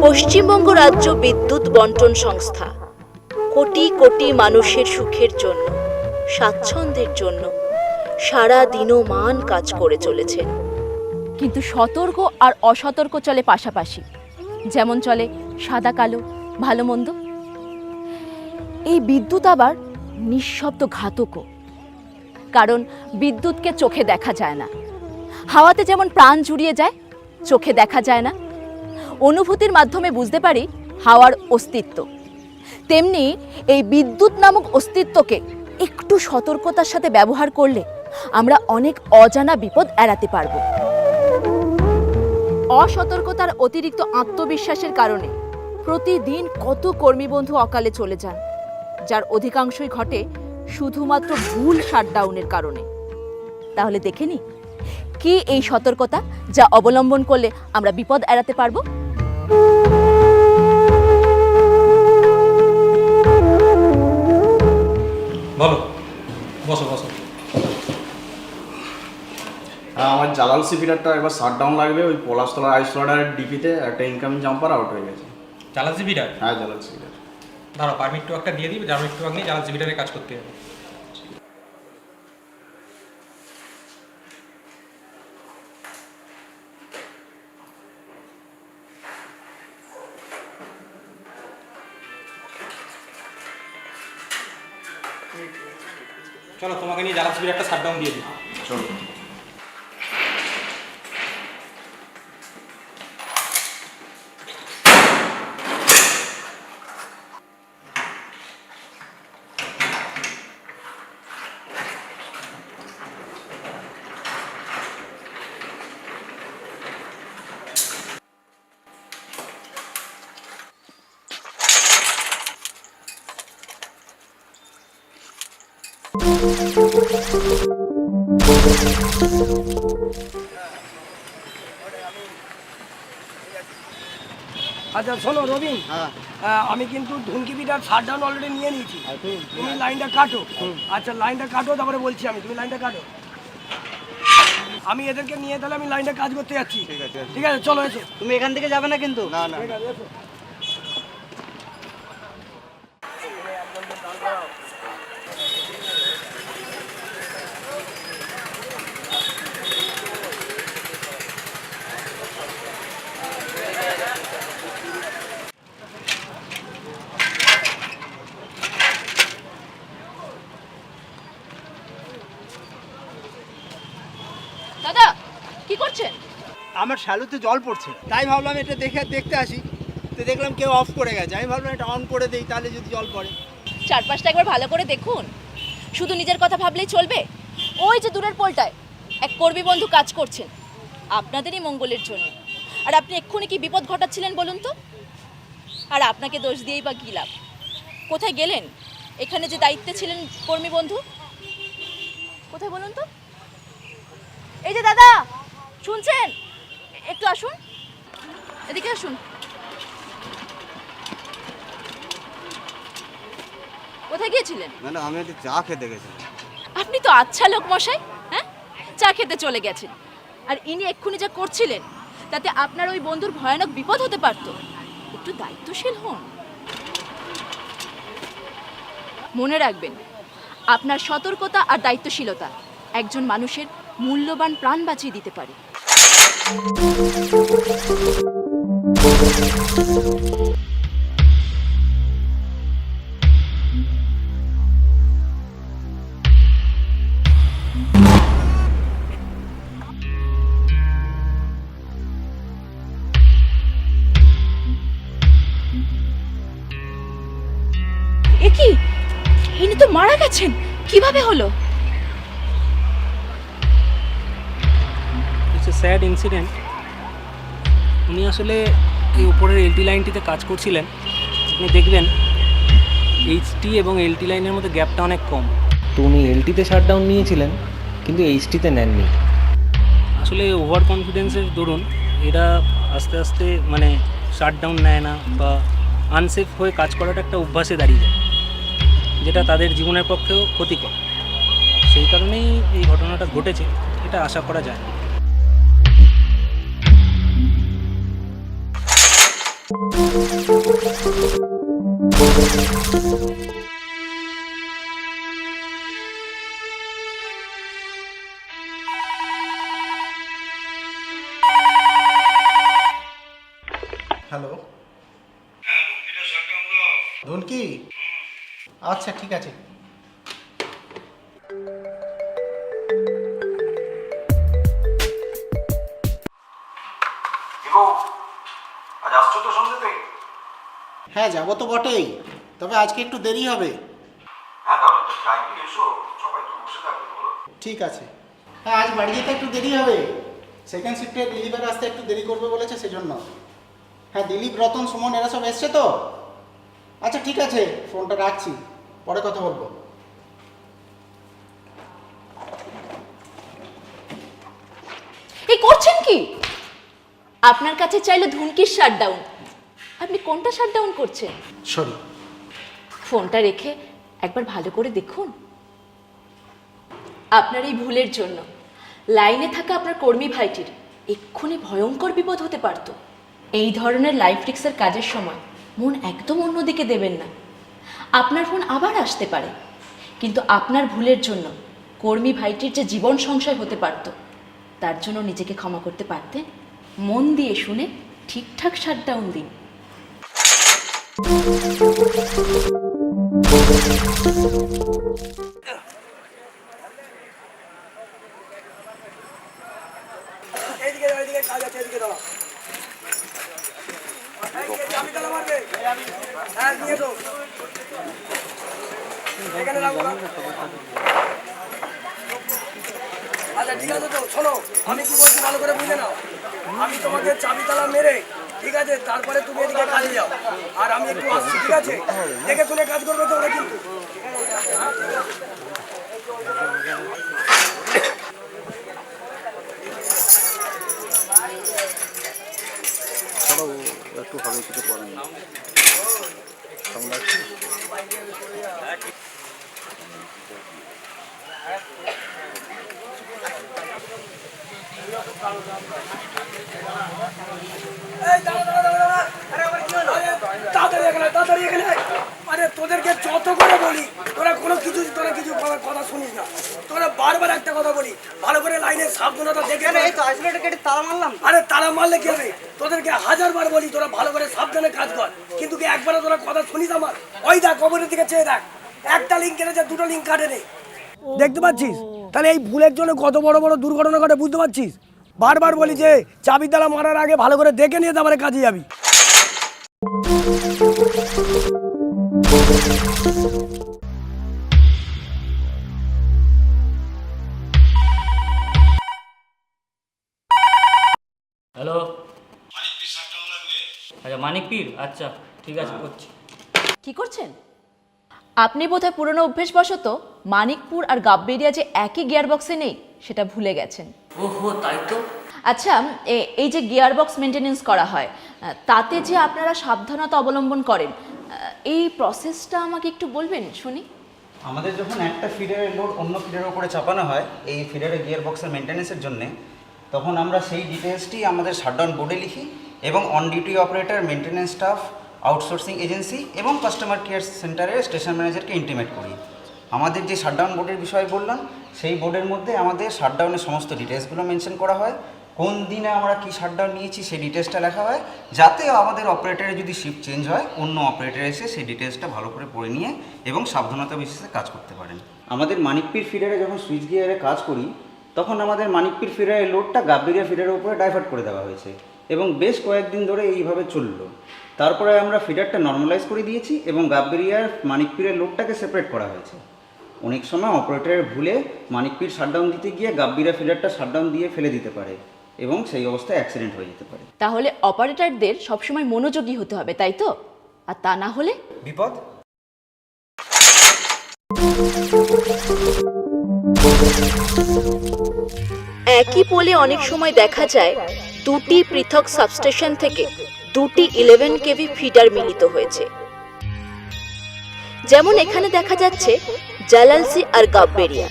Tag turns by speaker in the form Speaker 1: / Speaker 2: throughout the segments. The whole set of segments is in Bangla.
Speaker 1: পশ্চিমবঙ্গ রাজ্য বিদ্যুৎ বন্টন সংস্থা কোটি কোটি মানুষের সুখের জন্য, স্বাচ্ছন্দ্যের জন্য সারা দিনমান কাজ করে চলেছেন। কিন্তু সতর্ক আর অসতর্ক চলে পাশাপাশি, যেমন চলে সাদা কালো, ভালো মন্দ। এই বিদ্যুৎ আবার নিঃশব্দ ঘাতকও, কারণ বিদ্যুৎকে চোখে দেখা যায় না। হাওয়াতে যেমন প্রাণ জুড়িয়ে যায়, চোখে দেখা যায় না, অনুভূতির মাধ্যমে বুঝতে পারি হাওয়ার অস্তিত্ব, তেমনি এই বিদ্যুৎ নামক অস্তিত্বকে একটু সতর্কতার সাথে ব্যবহার করলে আমরা অনেক অজানা বিপদ এড়াতে পারব। অসতর্কতার অতিরিক্ত আত্মবিশ্বাসের কারণে প্রতিদিন কত কর্মী বন্ধু অকালে চলে যান, যার অধিকাংশই ঘটে শুধুমাত্র ভুল শাটডাউনের কারণে। তাহলে দেখে নি কি এই সতর্কতা, যা অবলম্বন করলে আমরা বিপদ এড়াতে পারবো।
Speaker 2: বলো, বসো বসো।
Speaker 3: হ্যাঁ, আমার জালালসি ফিডারটা এবার শাটডাউন লাগবে। ওই পলাশতলা আইসোলারের ডিপিতে একটা ইনকামিং জাম্পার আউট হয়ে গেছে।
Speaker 2: জালালসি ফিডার?
Speaker 3: হ্যাঁ, জালালসি ফিডার।
Speaker 2: দাঁড়াও, পারমিট টু একটা দিয়ে দিবে, পারমিট টু নিয়ে জালালসি ফিডারে কাজ করতে হবে। চলো, তোমাকে নিয়ে জালালসি ফিডারটা শাটডাউন দিয়ে দিই।
Speaker 3: চলো।
Speaker 4: আচ্ছা শোনো রবিন, আমি কিন্তু ধুনকি বিটার শাটডাউন অলরেডি নিয়ে নিয়েছি। তুমি লাইনটা কাটো। আচ্ছা লাইনটা কাটো, তারপরে বলছি আমি। তুমি লাইনটা কাটো, আমি এদেরকে নিয়ে তাহলে আমি লাইনটা কাজ করতে যাচ্ছি। ঠিক আছে, চলো এসো।
Speaker 5: তুমি এখান থেকে যাবে না কিন্তু?
Speaker 4: না না, ঠিক আছে এসো।
Speaker 1: দাদা, কি করছেন?
Speaker 5: আমার শ্যালোতে জল পড়ছে, তাই ভাবলাম এটা দেখতে আসি। তো দেখলাম কেউ অফ করে গেছে, আমি ভাবলাম এটা অন করে দেই, তাহলে যদি জল পড়ে।
Speaker 1: চারপাশটা একবার ভালো করে দেখুন। শুধু নিজের কথা ভাবলেই চলবে? ওই যে দূরের পোলটায় এক কর্মী বন্ধু কাজ করছেন আপনাদেরই মঙ্গলের জন্য, আর আপনি এক্ষুনি কি বিপদ ঘটাচ্ছিলেন বলুন তো? আর আপনাকে দোষ দিয়েই বা কী লাভ? কোথায় গেলেন? এখানে যে দায়িত্বে ছিলেন কর্মী বন্ধু, কোথায় বলুন তো? এই যে দাদা, শুনছেন? একটু আসুন, এদিকে আসুন। কোথায় গিয়েছিলেন?
Speaker 5: মানে আমি একটু চা খেতে গেছিলাম।
Speaker 1: আপনি তো আচ্ছা লোক মশাই, হ্যাঁ, চা খেতে চলে গেছেন। আর ইনি এক্ষুনি যা করছিলেন তাতে আপনার ওই বন্ধুর ভয়ানক বিপদ হতে পারত। একটু দায়িত্বশীল হন। মনে রাখবেন, আপনার সতর্কতা আর দায়িত্বশীলতা একজন মানুষের মূল্যবান প্রাণ বাঁচিয়ে দিতে পারে। এ কি, ইনি তো মারা গেছেন, কিভাবে হলো?
Speaker 6: It's a sad incident. উনি আসলে এই উপরের এলটি লাইনটিতে কাজ করছিলেন। আপনি দেখবেন এইচটি এবং এলটি লাইনের মধ্যে গ্যাপটা অনেক কম।
Speaker 7: তো উনি এলটিতে শাটডাউন নিয়েছিলেন, কিন্তু এইচটিতে নেননি।
Speaker 6: আসলে ওভার কনফিডেন্সের দরুন এরা আস্তে আস্তে মানে শাটডাউন নেয় না, বা আনসেফ হয়ে কাজ করাটা একটা অভ্যাসে দাঁড়িয়ে যায়, যেটা তাদের জীবনের পক্ষেও ক্ষতিকর। সেই কারণেই এই ঘটনাটা ঘটেছে, এটা আশা করা যায়।
Speaker 8: হ্যালো ধনকি, আচ্ছা ঠিক আছে। হ্যাঁ যাবো তো বটেই, তবে আজকে একটু দেরি হবে। ঠিক আছে। হ্যাঁ আজ বাড়ি যেতে একটু দেরি হবে, সেকেন্ড শিফটে দিলীপের আসতে একটু দেরি করবে বলেছে সেজন্য। হ্যাঁ দিলীপ, রতন, সুমন এরা সব এসছে তো? আচ্ছা ঠিক আছে, ফোনটা রাখছি, পরে কথা বলবো।
Speaker 1: এই করছেন কি? আপনার কাছে চাইলে ধুনকির শাটডাউন, আপনি কোনটা শাটডাউন করছেন?
Speaker 8: সরি।
Speaker 1: ফোনটা রেখে একবার ভালো করে দেখুন। আপনার এই ভুলের জন্য লাইনে থাকা আপনার কর্মী ভাইটির এক্ষুনি ভয়ঙ্কর বিপদ হতে পারত। এই ধরনের লাইফ রিস্কের কাজের সময় মন একদম অন্যদিকে দেবেন না। আপনার ফোন আবার আসতে পারে, কিন্তু আপনার ভুলের জন্য কর্মী ভাইটির যে জীবন সংশয় হতে পারত, তার জন্য নিজেকে ক্ষমা করতে পারতেন? মন দিয়ে শুনে ঠিকঠাক শাটডাউন দিন।
Speaker 4: এইদিকে কাজ আছে, এদিকে দাঁড়া। চাবি তালা মারবে? হ্যাঁ নিয়ে তো এখানে রাখবো না। আচ্ছা ঠিক আছে, তো শোনো আমি কি বলছি ভালো করে বুঝে নাও। আমি তোমাকে চাবি তালা মেরে, ঠিক আছে, তারপরে তুমি এদিকে কাজে যাও, আর আমি একটু আসছি, ঠিক আছে? দেখে শুনে কাজ করবে তো ওরা কিন্তু।
Speaker 3: একটু হবে, কিছু করেন না।
Speaker 4: তাড়াতাড়ি এখানে আরে তোদেরকে যত করে বলি তোরা কোনো কিছু কথা শুনিস না। তোরা বারবার একটা কথা বলি, ভালো করে লাইনের সাবধানতা দেখে।
Speaker 5: তালা মারলাম।
Speaker 4: আরে তালা মারলে কি হবে? তোদেরকে 1000 বার বলি তোরা ভালো করে সাবধানে কাজ কর, কিন্তু কি একবারও তোরা কথা শুনিস আমার? ওই দেখ কবরের দিকে চেয়ে দেখ, একটা লিঙ্ক কেটেছে, দুটো লিঙ্ক কাটেনি। দেখতে পাচ্ছিস? তাহলে এই ভুলের জন্য কত বড় বড় দুর্ঘটনা ঘটে, বুঝতে পারছিস? বারবার বলি যে চাবি তালা মারার আগে ভালো করে দেখে নিয়ে তারপরে কাজে যাবি।
Speaker 6: হ্যালো, আচ্ছা মানিক পীর, আচ্ছা ঠিক আছে করছি।
Speaker 1: কি করছেন? আপনি বোধহয় পুরনো অভ্যেসবশত মানিকপুর আর গাববেরিয়া যে একই গিয়ারবক্সে নেই সেটা ভুলে গেছেন।
Speaker 6: ওহো তাই তো।
Speaker 1: আচ্ছা, এই যে গিয়ারবক্স মেনটেনেন্স করা হয়, তাতে যে আপনারা সাবধানতা অবলম্বন করেন, এই প্রসেসটা আমাকে একটু বলবেন শুনি।
Speaker 9: আমাদের যখন একটা ফিডারের লোড অন্য ফিডারের উপরে চাপানো হয় এই ফিডারের গিয়ার বক্সের মেনটেন্যান্সের জন্য, তখন আমরা সেই ডিটেলসটি আমাদের শাটডাউন বোর্ডে লিখি এবং on duty operator, maintenance staff, outsourcing agency এবং কাস্টমার কেয়ার সেন্টারের স্টেশন ম্যানেজারকে ইন্টিমেট করি। আমাদের যে শাটডাউন বোর্ডের বিষয় বললাম, সেই বোর্ডের মধ্যে আমাদের শাটডাউনের সমস্ত ডিটেলসগুলো মেনশন করা হয়। কোন দিনে আমরা কি শাটডাউন নিয়েছি সেই ডিটেলসটা লেখা হয়, যাতে আমাদের অপারেটরের যদি শিফট চেঞ্জ হয় অন্য অপারেটর এসে সেই ডিটেলসটা ভালো করে পড়ে নিয়ে এবং সাবধানতা বিশেষে কাজ করতে পারেন। আমাদের মানিকপীর ফিডারে যখন সুইচ গিয়ারে কাজ করি, তখন আমাদের মানিকপীর ফিডারের লোডটা গাববেরিয়া ফিডারের উপরে ডাইভার্ট করে দেওয়া হয়েছে এবং বেশ কয়েকদিন ধরে এইভাবে চলল। তারপরে আমরা ফিডারটা নর্মালাইজ করে দিয়েছি এবং গাববেরিয়ার মানিকপীরের লোডটাকে সেপারেট করা হয়েছে। অনেক সময় অপারেটরের ভুলে মানিকপীর শাটডাউন দিতে গিয়ে গাববেরিয়া ফিডারটা শাটডাউন দিয়ে ফেলে দিতে পারে এবং সেই অবস্থায় অ্যাক্সিডেন্ট হয়ে যেতে পারে।
Speaker 1: তাহলে অপারেটরদের সবসময় মনোযোগী হতে হবে, তাই তো? আর তা না হলে
Speaker 9: বিপদ।
Speaker 1: একই পোলে অনেক সময় দেখা যায় দুটি পৃথক সাবস্টেশন থেকে দুটি 11 কেভি ফিডার মিলিত হয়েছে। যেমন এখানে দেখা যাচ্ছে জালালসি আর গাববেরিয়া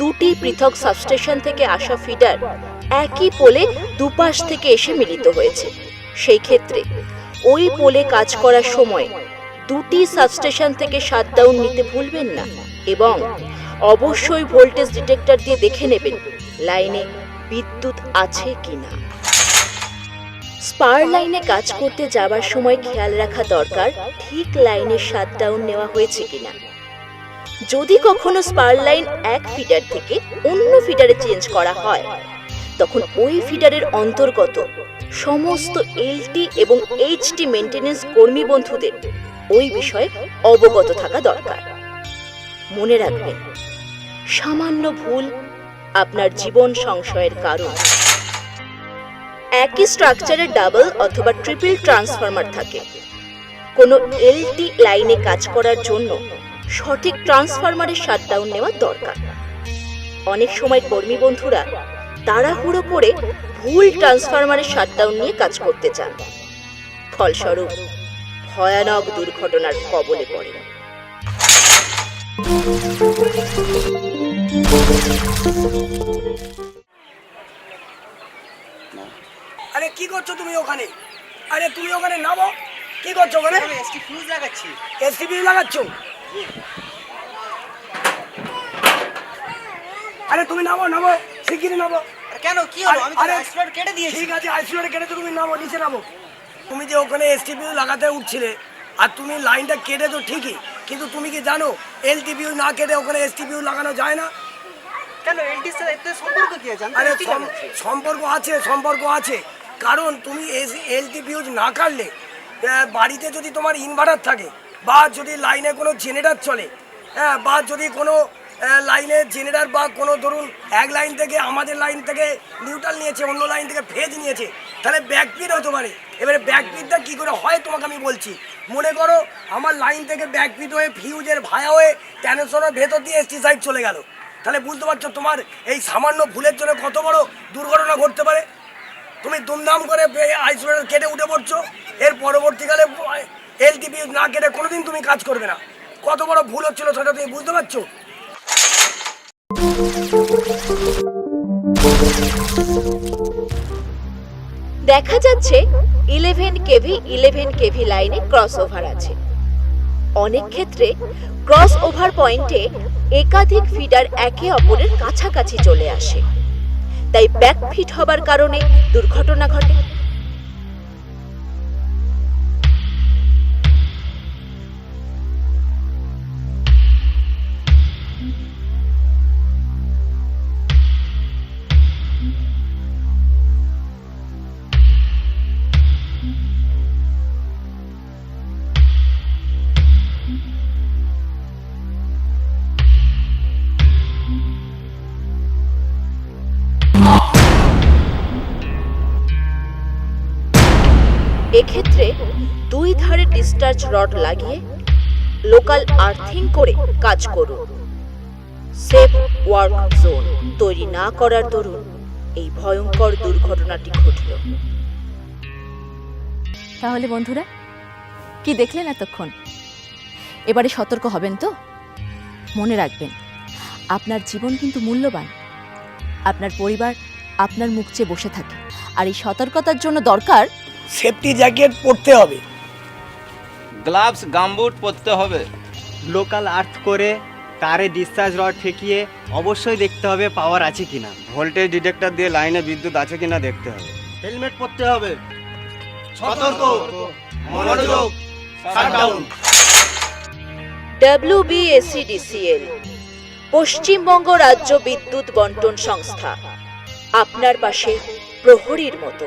Speaker 1: দুটি পৃথক সাবস্টেশন থেকে আসা ফিডার একই পোলে দুপাশ থেকে এসে মিলিত হয়েছে। সেই ক্ষেত্রে ওই পোলে কাজ করার সময় দুটি সাবস্টেশন থেকে শাটডাউন নিতে ভুলবেন না এবং অবশ্যই ভোল্টেজ ডিটেক্টর দিয়ে দেখে নেবেন লাইনে বিদ্যুৎ আছে কিনা। স্পার লাইনে কাজ করতে যাবার সময় খেয়াল রাখা দরকার ঠিক লাইনে শাটডাউন নেওয়া হয়েছে কিনা। যদি কখনো স্পার লাইন এক ফিডার থেকে অন্য ফিডারে চেঞ্জ করা হয়, তখন ওই ফিডারের অন্তর্গত সমস্ত এলটি এবং এইচটি মেইনটেনেন্স কর্মী বন্ধুদের ওই বিষয়ে অবগত থাকা দরকার। মনে রাখবেন, সামান্য ভুল আপনার জীবন সংশয়ের কারণ। একই স্ট্রাকচারে ডাবল অথবা ট্রিপল ট্রান্সফরমার থাকে। কোনো এলটি লাইনে কাজ করার জন্য সঠিক ট্রান্সফরমারের শাটডাউন নেওয়া দরকার। অনেক সময় কর্মী বন্ধুরা তাড়াহুড়ো করে ভুল ট্রান্সফরমারের শাটডাউন নিয়ে কাজ করতে চান, ফলস্বরূপ ভয়ানক দুর্ঘটনার কবলে পড়েন।
Speaker 4: আরে কি করছো তুমি ওখানে? আরে তুমি ওখানে নামো। কি করছো ওখানে?
Speaker 5: এসটি ফিউজ লাগাচ্ছি।
Speaker 4: এসটিপি লাগাচ্ছ? আরে তুমি নামো, নামো, শিগগিরই নামো।
Speaker 5: কেন কি হলো? আমি তো
Speaker 4: আরে,
Speaker 5: আইসোলেট কেটে দিয়েছি।
Speaker 4: ঠিক আছে, আইসোলেট কেটে তো তুমি নামো, নিচে নামো। তুমি যে ওখানে এসটিপি লাগাতে উঠছিলে আর তুমি লাইনটা কেটে তো ঠিকই, কিন্তু তুমি কি জানো এলটিপিউ না কেটে ওখানে এসটিপিউ লাগানো যায় না?
Speaker 5: কেন এলটির সাথে এতে সম্পর্ক কি আছে?
Speaker 4: আরে সম্পর্ক আছে, কারণ তুমি এলটি ফিউজ না কাটলে বাড়িতে যদি তোমার ইনভার্টার থাকে, বা যদি লাইনে কোনো জেনারেটর চলে, বা যদি কোনো লাইনে জেনারেটর বা কোনো ধরুন এক লাইন থেকে আমাদের লাইন থেকে নিউট্রাল নিয়েছে, অন্য লাইন থেকে ফেজ নিয়েছে, তাহলে ব্যাকপিট হতে পারে। এবারে ব্যাকপিটটা কী করে হয় তোমাকে আমি বলছি। মনে করো আমার লাইন থেকে ব্যাকপিট হয়ে ফিউজের ভায়া হয়ে ট্রান্সফরমারের ভেতর দিয়ে এসটি সাইড চলে গেল, তাহলে বুঝতে পারছো তোমার এই সামান্য ভুলের জন্য কত বড় দুর্ঘটনা ঘটতে পারে। তুমি দুমদাম করে আইসোলেটর কেটে উঠে পড়ছো, এর পরবর্তীকালে এলটিপি না কেটে কোনোদিন তুমি কাজ করবে না। কত বড় ভুল হচ্ছিল সেটা তুমি বুঝতে পারছো।
Speaker 1: দেখা যাচ্ছে 11 কেভি লাইনে ক্রস ওভার আছে। অনেক ক্ষেত্রে ক্রস ওভার পয়েন্টে একাধিক ফিডার একে অপরের কাছাকাছি চলে আসে, তাই ব্যাকফিট হবার কারণে দুর্ঘটনা ঘটে। এক্ষেত্রে দুই ধারে ডিসচার্জ রড লাগিয়ে লোকাল আর্থিং করে কাজ করুন। সেফ ওয়ার্ক জোন তৈরি না করার দরুন এই ভয়ঙ্কর দুর্ঘটনাটি ঘটল।
Speaker 10: তাহলে বন্ধুরা কি দেখলেন এতক্ষণ? এবারে সতর্ক হবেন তো? মনে রাখবেন, আপনার জীবন কিন্তু মূল্যবান। আপনার পরিবার আপনার মুখ চেয়ে বসে থাকে, আর এই সতর্কতার জন্য দরকার
Speaker 4: সেফটি জ্যাকেট পরতে হবে,
Speaker 5: গ্লাভস গামবুট পরতে হবে,
Speaker 11: লোকাল আর্থ করে তারে ডিসচার্জ রড ঠেকিয়ে অবশ্যই দেখতে হবে পাওয়ার আছে কিনা,
Speaker 5: ভোল্টেজ ডিটেক্টর দিয়ে লাইনে বিদ্যুৎ আছে কিনা দেখতে হবে,
Speaker 11: হেলমেট পরতে হবে।
Speaker 5: সতর্ক, মনোযোগ, শাটডাউন।
Speaker 1: WBSEDCL পশ্চিমবঙ্গ রাজ্য বিদ্যুৎ বন্টন সংস্থা আপনার পাশে প্রহরীর মতো।